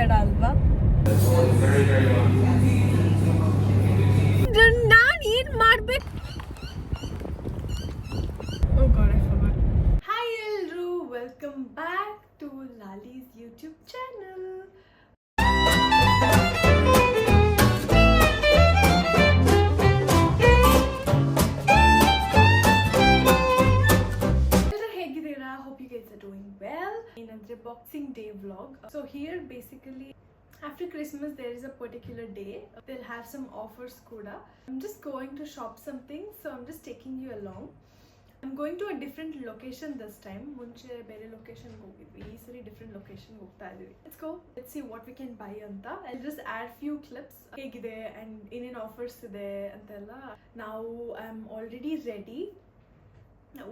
ಬೇಡ ಅಲ್ವಾ? ನಾನು ಏನ್ ಮಾಡ್ಬೇಕು? ಹಾಯ್ ಎಲ್ರು, welcome back to Lali's YouTube channel. Another Boxing Day vlog. So here basically after Christmas there is a particular day. They'll have some offers kuda. I'm just going to shop something, so I'm just taking you along. I'm going to a different location this time. Munche bere location hogidvi, ee sari different location hogta idivi. Let's go. Let's see what we can buy anta. I'll just add few clips hegide and in offers ide antella. Now I'm already ready.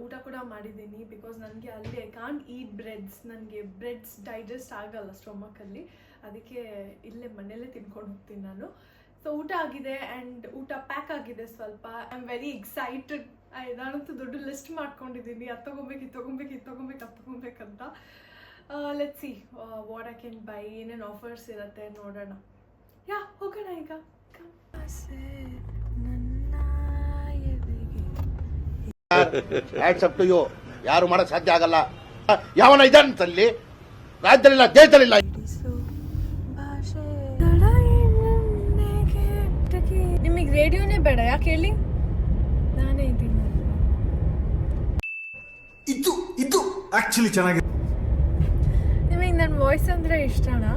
ಊಟ ಕೂಡ ಮಾಡಿದ್ದೀನಿ because ನನಗೆ ಅಲ್ಲಿ I can't heat breads. ನನಗೆ breads digest ಆಗಲ್ಲ ಸ್ಟೊಮಕಲ್ಲಿ, ಅದಕ್ಕೆ ಇಲ್ಲೇ ಮನೆಯಲ್ಲೇ ತಿನ್ಕೊಂಡು ಹೋಗ್ತೀನಿ ನಾನು. ಸೊ ಊಟ ಆಗಿದೆ ಆ್ಯಂಡ್ ಊಟ ಪ್ಯಾಕ್ ಆಗಿದೆ ಸ್ವಲ್ಪ. I am very excited. ನಾನಂತೂ ದೊಡ್ಡ ಲಿಸ್ಟ್ ಮಾಡ್ಕೊಂಡಿದ್ದೀನಿ, ಅದು ತೊಗೊಬೇಕು, ಇದು ತೊಗೊಬೇಕು, ಇದು ತೊಗೊಬೇಕು, ಅದು ತೊಗೊಬೇಕಂತ. Let's see what I can buy, ಏನೇನು ಆಫರ್ಸ್ ಇರುತ್ತೆ ನೋಡೋಣ. ಯಾ ಹೋಗೋಣ ಈಗ. Hats up to you. ಯಾರು ಮಾಡಕ್ ಸಾಧ್ಯ ಆಗಲ್ಲ. ಯಾವನ ಇದಂತಲ್ಲಿ ರಾಜ್ಯದಲ್ಲಿಲ್ಲ, ದೇಶದಲ್ಲಿಲ್ಲ. ನಿಮಗೆ ರೇಡಿಯೋನೇ ಬೇಡ ಯಾಕೆ ಹೇಳಿ? ನಾನೇ ಇದ್ದೀನಿ. ಇದು ಆಕ್ಚುಲಿ ಚೆನ್ನಾಗಿದೆ. ನಿಮಗೆ ನನ್ನ ವಾಯ್ಸ್ ಅಂದ್ರೆ ಇಷ್ಟನಾ?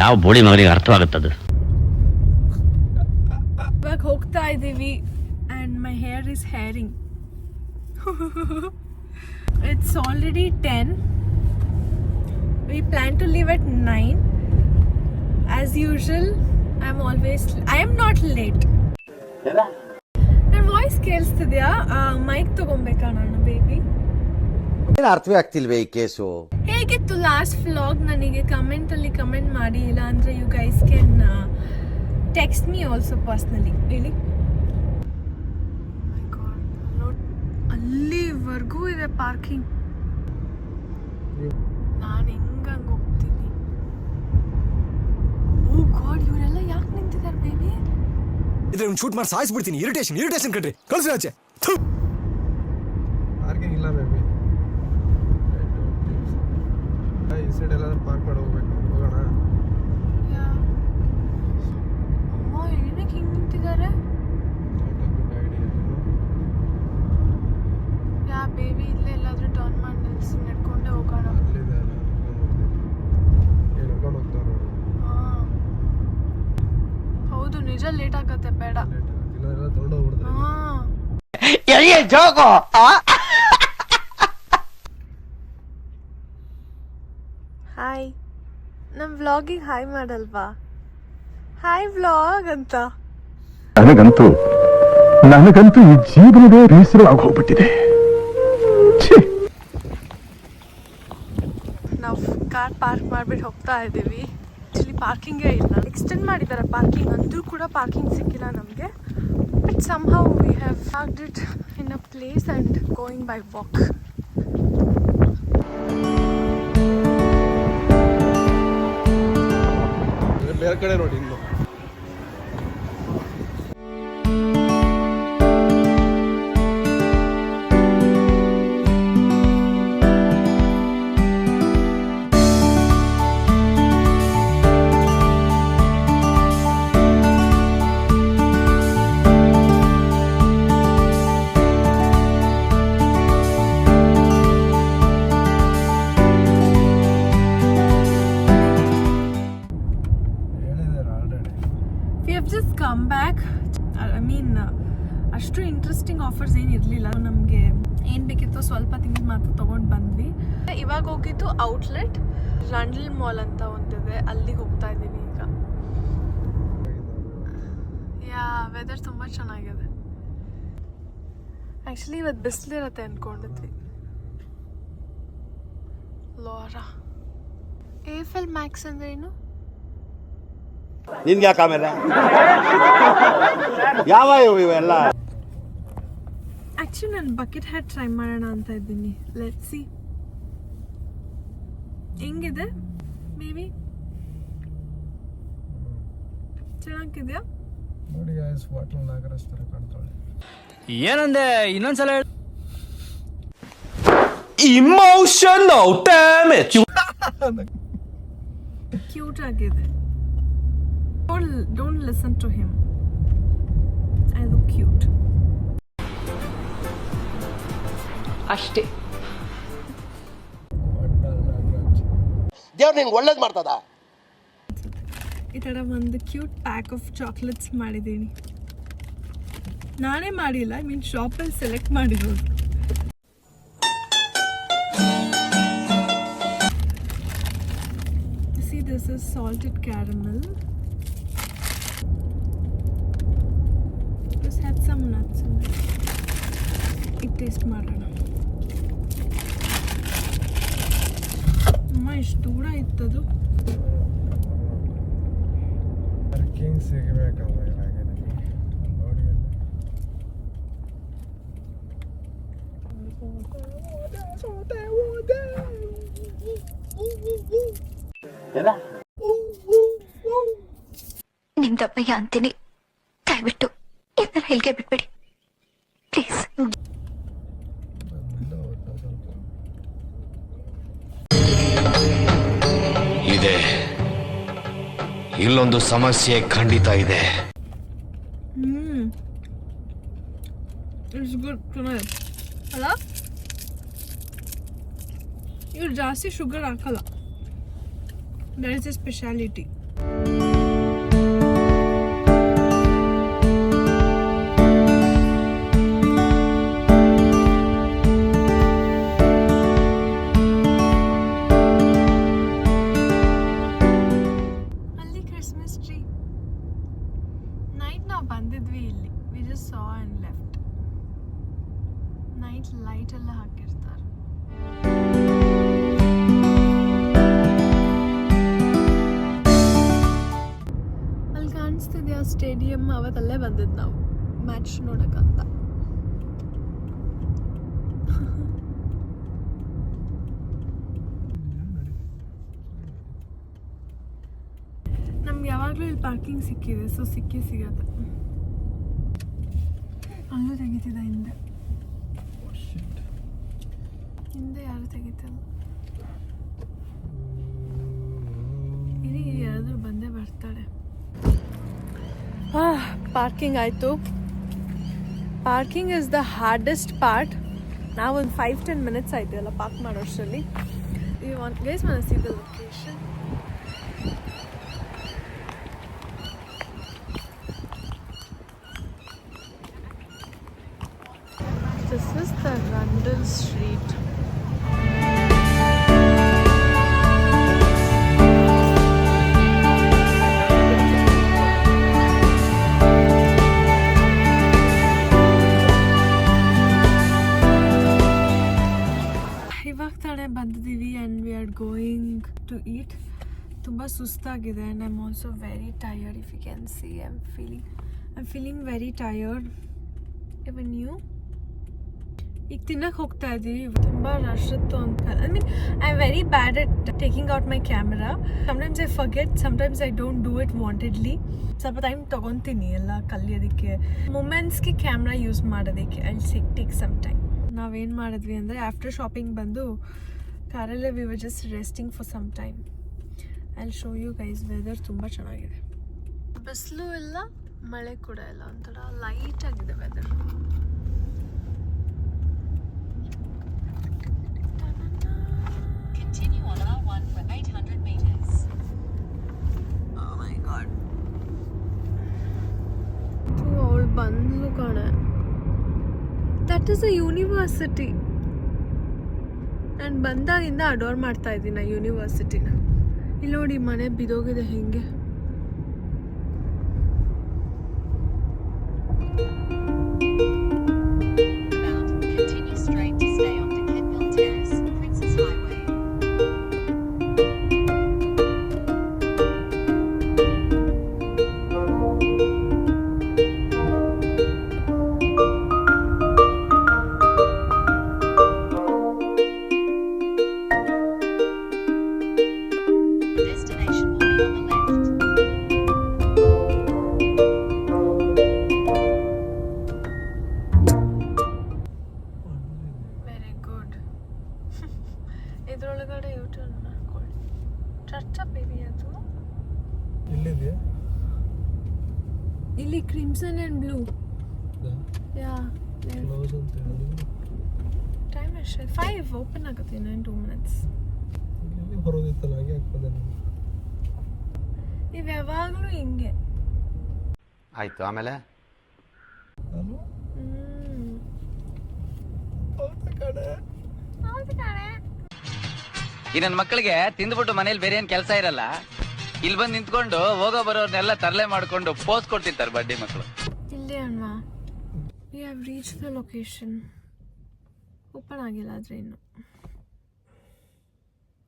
ಯಾವ ಬೋಳಿ ಮಗನಿಗೆ ಅರ್ಥವಾಗುತ್ತದೆ? ಇವಾಗ ಹೋಗ್ತಾ ಇದ್ದೀವಿ and my hair is hairing. It's already 10. We plan to leave at 9. As usual, I am not late. ನನ್ನ ವಾಯ್ಸ್ ಕೇಳಿಸ್ತಿದ್ಯಾ? ಮೈಕ್ ತಗೊಬೇಕಾ ನಾನು ಬೇಬಿ? ಏನು ಅರ್ಥವೇ ಆಗ್ತಿಲ್ವೇ ಈ ಕೇಸು? ಹೇಗಿತ್ತು ಲಾಸ್ಟ್ ವ್ಲಾಗ್? ನನಗೆ ಕಮೆಂಟಲ್ಲಿ ಕಮೆಂಟ್ ಮಾಡಿ, ಇಲ್ಲ ಅಂದರೆ you guys can text me also personally. ಹೇಳಿ. ಅಲ್ಲಿವರೆಗೂ ಇದೆ ಪಾರ್ಕಿಂಗ್. ನಾನು ಹೆಂಗಂಗೆ ಹೋಗ್ತೀನಿ? ಓ ಗಾಡ್, ಇವರೆಲ್ಲ ಯಾಕೆ ನಿಂತಿದ್ದಾರೆ ಬೇಬಿ? ಇದ್ರೆ ಒಂದು ಶೂಟ್ ಮಾಡಿ ಸಾಯಿಸ್ಬಿಡ್ತೀನಿ. ಇರಿಟೇಷನ್ ಕಣ್ರಿ, ಕಳ್ಸಿ ಆಚೆ. ಪಾರ್ಕಿಂಗ್ ಇಲ್ಲ ಬೇಬಿ. ಈ ಸೈಡ್ ಎಲ್ಲಾದ್ರೂ ಪಾರ್ಕ್ ಮಾಡಿ ಹೋಗ್ಬೇಕು. ಹೋಗೋಣ. ಅಮ್ಮ ಏನಕ್ಕೆ ಹಿಂಗೆ ನಿಂತಿದ್ದಾರೆ? ಯಾ ಬೇಬಿ, ಇಲ್ಲೇ ಎಲ್ಲಾದ್ರೂ ಟರ್ನ್ ಮಾಡಿ ನಿಲ್ಸಿ ನಡ್ಕೊಂಡೆ ಹೋಗೋಣ. ಹೌದು, ನಿಜ ಲೇಟ್ ಆಗತ್ತೆ, ಬೇಡ. ಹಾಯ್, ನಮ್ಮ ವ್ಲಾಗಿಗೆ ಹಾಯ್ ಮಾಡಲ್ವಾ? ಹಾಯ್ ವ್ಲಾಗ್ ಅಂತ. ನನಗಂತೂ ಈ ಜೀವನವೇ ಬೇಸರ ಆಗೋಗ್ಬಿಟ್ಟಿದೆ. ನಾವು ಕಾರ್ ಪಾರ್ಕ್ ಮಾಡಿಬಿಟ್ಟು ಹೋಗ್ತಾ ಇದ್ದೀವಿ. ಆ್ಯಕ್ಚುಲಿ ಪಾರ್ಕಿಂಗೇ ಇಲ್ಲ, ಎಕ್ಸ್ಟೆಂಡ್ ಮಾಡಿದ್ದಾರೆ ಪಾರ್ಕಿಂಗ್, ಅಂದರೂ ಕೂಡ ಪಾರ್ಕಿಂಗ್ ಸಿಕ್ಕಿಲ್ಲ ನಮಗೆ. But somehow we have parked it in a place and going by walk. ಬೇರೆ ಕಡೆ ನೋಡಿ. ಇನ್ನು ಕಮ್ ಬ್ಯಾಕ್. ಐ ಮೀನ್ ಅಷ್ಟು ಇಂಟ್ರೆಸ್ಟಿಂಗ್ ಆಫರ್ಸ್ ಏನು ಇರಲಿಲ್ಲ. ನಮಗೆ ಏನು ಬೇಕಿತ್ತೋ ಸ್ವಲ್ಪ ತಿಂಗಳು ಮಾತ್ರ ತೊಗೊಂಡು ಬಂದ್ವಿ. ಇವಾಗ ಹೋಗಿದ್ದು ಔಟ್ಲೆಟ್ ರಂಡಲ್ ಮಾಲ್ ಅಂತ ಒಂದಿದೆ, ಅಲ್ಲಿಗೆ ಹೋಗ್ತಾ ಇದ್ದೀವಿ ಈಗ. ಯಾ ವೆದರ್ ತುಂಬ ಚೆನ್ನಾಗಿದೆ. ಆ್ಯಕ್ಚುಲಿ ಇವತ್ತು ಬಿಸಿಲಿರುತ್ತೆ ಅಂದ್ಕೊಂಡಿದ್ವಿ. ಲೋರಾ ಏಫೆಲ್ ಮ್ಯಾಕ್ಸ್ ಅಂದ್ರೆ ಏನು? ನಿನ್ಗೆ ಯಾಕೆ ಆಮೇಲೆ ಯಾವ ಇವೆಲ್ಲ? ಆ್ಯಕ್ಚುಲಿ ನಾನು ಬಕೆಟ್ ಹ್ಯಾಟ್ ಟ್ರೈ ಮಾಡೋಣ ಅಂತ ಇದ್ದೀನಿ. ಲೆಟ್ಸ್ ಸಿ ಹೆಂಗಿದೆ. ಮೇಬಿ ಚೆನ್ನಾಗಿದ್ಯಾ? ನೋಡಿ ಗೈಸ್, ವಾಟರ್ ನಾಗರಾಜ್ ಥರ ಕಾಣ್ತಾಳೆ. ಏನಂದೆ ಇನ್ನೊಂದ್ಸಲ ಇಮೋಷನಲ್ ಡ್ಯಾಮೇಜ್. ಕ್ಯೂಟ್ ಆಗಿದೆ. Don't listen to him. I look cute. ಅಷ್ಟೇ. ವಾಟರ್ ನಾಗರಾಜ್ ದೇವ್ರು ನಿಂಗೆ ಒಳ್ಳೇದು ಮಾಡ್ತದ. ಈ ಥರ ಒಂದು ಕ್ಯೂಟ್ ಪ್ಯಾಕ್ ಆಫ್ ಚಾಕ್ಲೇಟ್ಸ್ ಮಾಡಿದ್ದೀನಿ. ನಾನೇ ಮಾಡಿಲ್ಲ, ಐ ಮೀನ್ ಶಾಪಲ್ಲಿ ಸೆಲೆಕ್ಟ್ ಮಾಡಿರೋದು. See, this is salted caramel. Just have some nuts in it. It taste ಮಾಡೋಣ. ಅಮ್ಮ ಎಷ್ಟು ದೂರ ಇತ್ತದು. ಪಾರ್ಕಿಂಗ್ ಸಿಗಬೇಕಲ್ವ ಇವಾಗೆ ನನಗೆ. ನೋಡಿ ಅಲ್ಲಿ ನಿಮ್ದಪ್ಪಯ್ಯ ಅಂತೀನಿ, ದಯವಿಟ್ಟು ಇದನ್ನ ಹೇಳಿಕೆ ಬಿಟ್ಬಿಡಿ ಪ್ಲೀಸ್. ಬಂದಿಲ್ಲ ಒಟ್ಟು ಸ್ವಲ್ಪ. ಇದೆ, ಇಲ್ಲೊಂದು ಸಮಸ್ಯೆ ಖಂಡಿತ ಇದೆ. ಇಟ್ಸ್ ಗುಡ್, ಚೆನ್ನಾಗಿದೆ ಅಲ್ಲ? ಇವ್ರು ಜಾಸ್ತಿ ಶುಗರ್ ಹಾಕಲ್ಲ. That is A speciality. ಅಲ್ಲಿ ಕ್ರಿಸ್ಮಸ್ ಟ್ರೀ. ನೈಟ್ ನಾವು ಬಂದಿದ್ವಿ ಇಲ್ಲಿ. We just saw and left. Night light ಎಲ್ಲ ಹಾಕಿರ್ತಾರೆ. ಅಲ್ಲಿ ಕಾಣಿಸ್ತಿದ್ಯಾ ಸ್ಟೇಡಿಯಂ? ಅವತ್ತಲ್ಲೇ ಬಂದಿದ್ದು ನಾವು ಮ್ಯಾಚ್ ನೋಡಕ್ಕಂತ. ನಮ್ಗೆ ಯಾವಾಗಲೂ ಇಲ್ಲಿ ಪಾರ್ಕಿಂಗ್ ಸಿಕ್ಕಿದೆ, ಸೊ ಸಿಗತ್ತೆ. ಅಲ್ಲೂ ತೆಗಿತಿದ್ದ ಹಿಂದೆ ಯಾರು ತೆಗಿತಲ್ಲ. ಇಲ್ಲಿ ಯಾರಾದ್ರೂ ಬಂದೇ ಬರ್ತಾಳೆ. ಪಾರ್ಕಿಂಗ್ ಆಯಿತು. Parking is the hardest part. ನಾವೊಂದು 5-10 ಮಿನಿಟ್ಸ್ ಆಯ್ತು ಎಲ್ಲ ಪಾರ್ಕ್ ಮಾಡೋ ಅಷ್ಟರಲ್ಲಿ. ಗೈಸ್ ಮನ see the location. This is the Rundle Street. ಇವಾಗ ತಾನೇ ಬಂದಿದ್ದೀವಿ and we are going to eat. ತುಂಬ ಸುಸ್ತಾಗಿದೆ and I am also very tired. If you can see I am feeling very tired. Even you ಈಗ ತಿನ್ನಕ್ಕೆ ಹೋಗ್ತಾ ಇದ್ದೀವಿ. ತುಂಬ ರಶ್ ಇತ್ತು ಅಂತ. I mean I am very bad at taking out my camera. Sometimes I forget, sometimes I don't do it wantedly. ಸ್ವಲ್ಪ time ತೊಗೊತೀನಿ ಎಲ್ಲ ಕಲಿಯೋದಕ್ಕೆ, ಮೂಮೆಂಟ್ಸ್ಗೆ ಕ್ಯಾಮ್ರಾ ಯೂಸ್ ಮಾಡೋದಕ್ಕೆ. I take some time. ನಾವೇನು ಮಾಡಿದ್ವಿ ಅಂದರೆ ಆಫ್ಟರ್ ಶಾಪಿಂಗ್ ಬಂದು ಕಾರಲ್ಲೇ we were just resting for some time. I will show you guys. Weather ತುಂಬ ಚೆನ್ನಾಗಿದೆ. ಬಿಸಿಲು ಇಲ್ಲ, ಮಳೆ ಕೂಡ ಇಲ್ಲ, ಒಂಥರ ಲೈಟ್ ಆಗಿದೆ weather. Continue on R1 for 800 meters. Oh my god. ಅವಳು ಬಂದ್ಲು ಕಣೆ. That is a university. ನಾನು ಬಂದಾಗಿಂದ ಅಡೋರ್ ಮಾಡ್ತಾ ಇದ್ದೀನಿ ಆ ಯೂನಿವರ್ಸಿಟಿನ. ಇಲ್ಲಿ ನೋಡಿ ಮನೆ ಬಿದೋಗಿದೆ ಹೆಂಗೆ. Continue straight to stay on to Kenmil Terrace, Princess Highway. Destination will be on the left. Touch up baby ಅದು ಇಲ್ಲಿದೆಯಾ? ಇಲ್ಲಿ crimson and blue. Yeah close ಅಂತ ಹೇಳಿ ಟೈಮ್ ಅಷ್ಟೇ 5 ಓಪನ್ ಆಗುತ್ತೆ ಇನ್ನೇನು 2 minutes. ಇಲ್ಲಿ ಹೊರದಿತ್ತಲ್ಲ ಹಾಗೆ ಹಾಕ್ಬೋದ ನೀವು ಯಾವಾಗಲೂ ಹಿಂಗೆ. ಆಯ್ತು ಆಮೇಲೆ ನಾನು ಈ ನನ್ನ ಮಕ್ಕಳಿಗೆ ತಿಂದ್ಬಿಟ್ಟು ಮನೇಲಿ ಬೇರೆ ಏನ್ ಕೆಲಸ ಇರಲ್ಲ, ಇಲ್ಲಿ ಬಂದು ನಿಂತ್ಕೊಂಡು ಹೋಗೋ ಬರೋರ್ನೆಲ್ಲ ತರಲೆ ಮಾಡ್ಕೊಂಡು ಪೋಸ್ ಕೊಡ್ತಿರ್ತಾರೆ ಬಡ್ಡಿ ಮಕ್ಕಳು. ಇಲ್ಲೇ ಅಣ್ಣ. We have reach the location. Open ಆಗಿಲ್ಲ ಆದರೆ ಇನ್ನು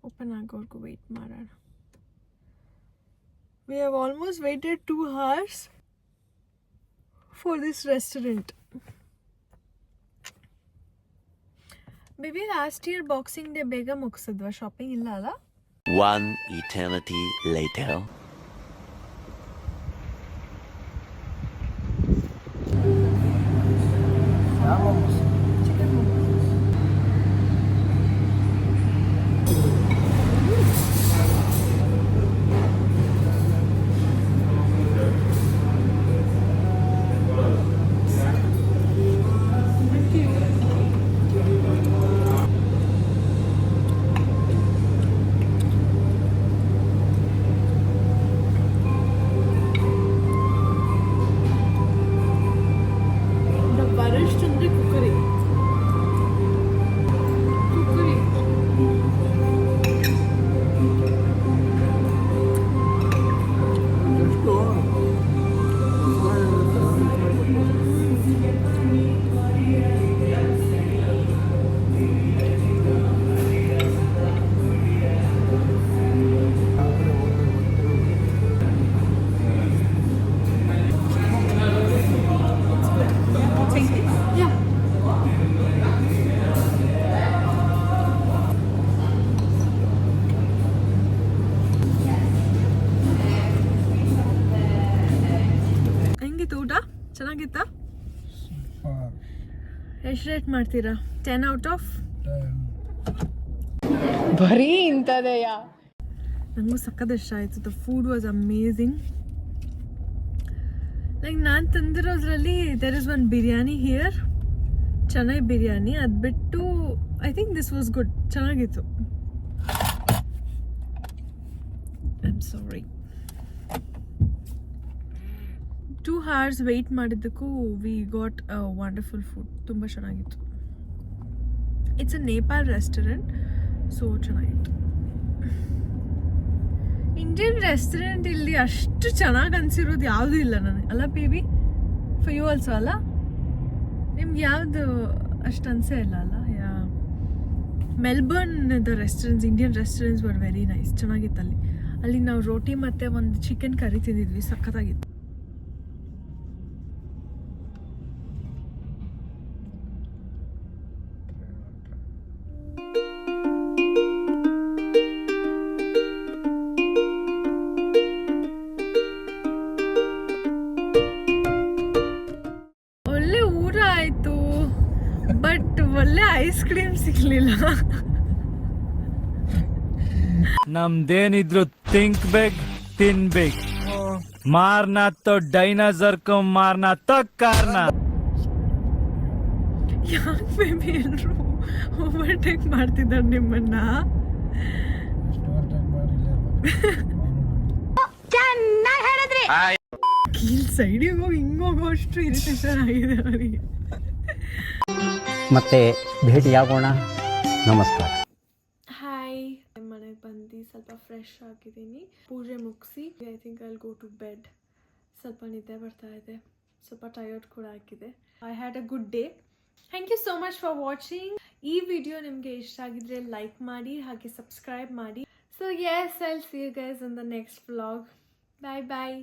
ಓಪನ್ ಆಗೋವರೆಗೂ ವೆಯ್ಟ್ ಮಾಡೋಣ. We have almost weighted 2 hours for this restaurant. Baby last year boxing day ಬೇಗ ಮುಗಿಸಿದ್ವಾ ಶಾಪಿಂಗ್? ಇಲ್ಲ ಅಲ್ಲ? One eternity later. ಚಿಕನ್ ಬರಷ್ಟು ಅಂದರೆ ಕುಕ್ಕರಿ. ಹೆಂಗಿತ್ತು ಊಟ? ಚೆನ್ನಾಗಿತ್ತಾ? ಎಷ್ಟು ರೇಟ್ ಮಾಡ್ತೀರಾ? 10 out of? ಬರೀ ಇಂಥದೆಯಾ? ನನಗೂ ಸಕ್ಕತ್ ಇಷ್ಟ ಆಯಿತು. The food was amazing. Like ನಾನು ತಂದಿರೋದ್ರಲ್ಲಿ there is one biryani here, Chennai biryani. ಅದು ಬಿಟ್ಟು I think this was good, ಚೆನ್ನಾಗಿತ್ತು. I am sorry. 2 hours wait ಮಾಡಿದ್ದಕ್ಕೂ we got a wonderful food. ತುಂಬ ಚೆನ್ನಾಗಿತ್ತು. It's a Nepal restaurant, so ಚೆನ್ನಾಗಿತ್ತು. ಇಂಡಿಯನ್ ರೆಸ್ಟೋರೆಂಟ್ ಇಲ್ಲಿ ಅಷ್ಟು ಚೆನ್ನಾಗಿ ಅನಿಸಿರೋದು ಯಾವುದೂ ಇಲ್ಲ ನನಗೆ, ಅಲ್ಲ ಬೇಬಿ? ಫಾರ್ ಯು ಆಲ್ಸೋ ಅಲ್ಲ? ನಿಮ್ಗೆ ಯಾವುದು ಅಷ್ಟು ಅನಿಸೇ ಇಲ್ಲ ಅಲ್ಲ? Yeah, Melbourne the restaurants, Indian restaurants were very nice. ಚೆನ್ನಾಗಿತ್ತು ಅಲ್ಲಿ. ಅಲ್ಲಿ ನಾವು ರೋಟಿ ಮತ್ತು ಒಂದು ಚಿಕನ್ ಕರಿ ತಿಂದಿದ್ವಿ, ಸಖತ್ತಾಗಿತ್ತು. ಒಳ್ಳೆ ಊಟ ಆಯಿತು, ಬಟ್ ಒಳ್ಳೆ ಐಸ್ ಕ್ರೀಮ್ ಸಿಗಲಿಲ್ಲ. ನಮ್ದೇನಿದ್ರು ಥಿಂಕ್ ಬೇಕ್ ತಿನ್ಬೇಕ್. ಮಾರ್ನಾ ತೋ ಡೈನಾಸರ್ ಕೋ ಮಾರ್ನಾ ತೋ ಕಾರ್ನಾ. ಯಾಕೆ ಬೇಬಿ ಎಲ್ಲರೂ ಓವರ್ಟೇಕ್ ಮಾಡ್ತಿದ್ದಾರೆ ನಿಮ್ಮನ್ನ? ಕೀಲ್ ಸೈಡಿಗೆ ಹೋಗಿ ಹಿಂಗೆ ಹೋಗೋ ಅಷ್ಟು ಇರಿಟೇಷನ್ ಆಗಿದೆ ಅವರಿಗೆ. ಮತ್ತೆ ಭೇಟಿಯಾಗೋಣ. ನಮಸ್ಕಾರ. ಹಾಯ್, ಮನೆಗೆ ಬಂದು ಸ್ವಲ್ಪ ಫ್ರೆಶ್ ಆಗಿದ್ದೀನಿ, ಪೂಜೆ ಮುಗಿಸಿ I think I will go to bed. ಸ್ವಲ್ಪ ನಿದ್ದೆ ಬರ್ತಾ ಇದೆ, ಸ್ವಲ್ಪ ಟಯರ್ಡ್ ಕೂಡ ಆಗಿದೆ. I had a good day. Thank you so much for watching. ಈ ವಿಡಿಯೋ ನಿಮಗೆ ಇಷ್ಟ ಆಗಿದ್ರೆ ಲೈಕ್ ಮಾಡಿ, ಹಾಗೆ ಸಬ್ಸ್ಕ್ರೈಬ್ ಮಾಡಿ. So yes, I will see you guys in the next vlog. Bye bye.